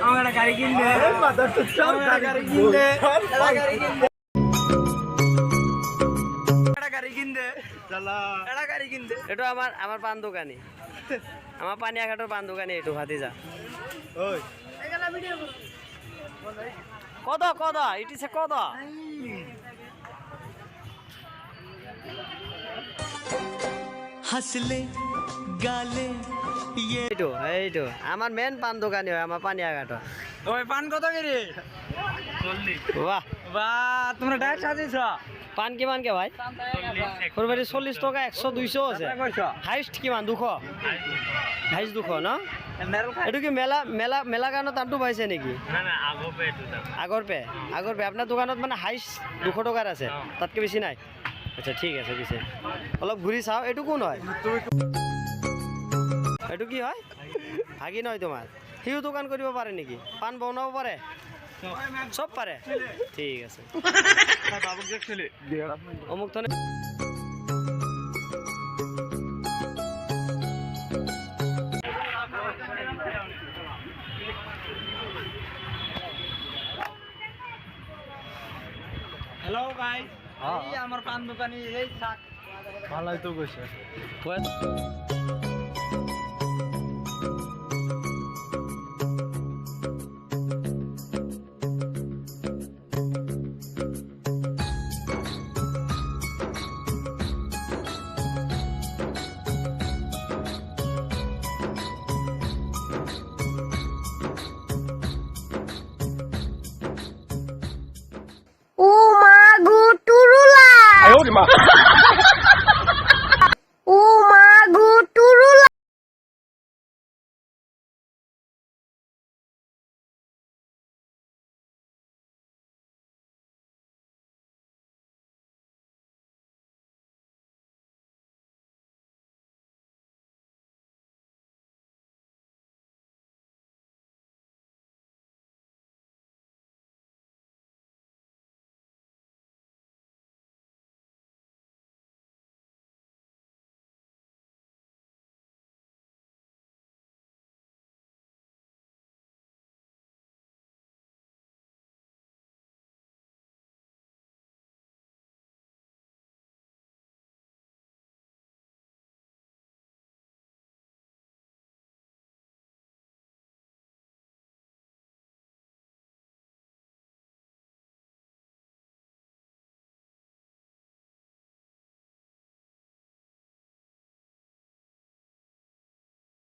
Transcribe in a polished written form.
আমার একটা গাড়ি কিনবে একটা গাড়ি কিনবে একটা গাড়ি কিনবে একটা গাড়ি কিনবে এটা আমার পান দোকানি আমার পানিয়াঘাটের পান দোকানি একটু ভাতিজা কত কত ইটিছে কত হাসলে গালে এইটো আমার মেন পান দোকানি হয় আমার পানিয়াঘাট ওই পান কত করে বাহ বাহ তোমরা ডাইরেক্ট সাজিয়েছ পান কিমান কে ভাই ফুলবাড়ি 40 টাকা 100 200 আছে হাইস্ট কিমান 200 হাইস্ট 200 ন এটু কি মেলা মেলা মেলা গানত দামটো পাইছে নেকি আগৰ পে আপোনাৰ দোকানত মানে হাইস্ট 200 টাকাৰ আছে তাতকে বেছি নাই আচ্ছা ঠিক আছে পিছে অলপ ঘূৰি চাও এটু কোন হয় এটু কি হয় ভাগি নহয় তোমাৰ হিউ দোকান কৰিব পাৰে নেকি পান বনাব পাৰে সব পাৰে ঠিক আছে অমুক থনে হ্যালো গাইস এই আমাৰ পান দোকানি এই শাক ভালোই তো কইছে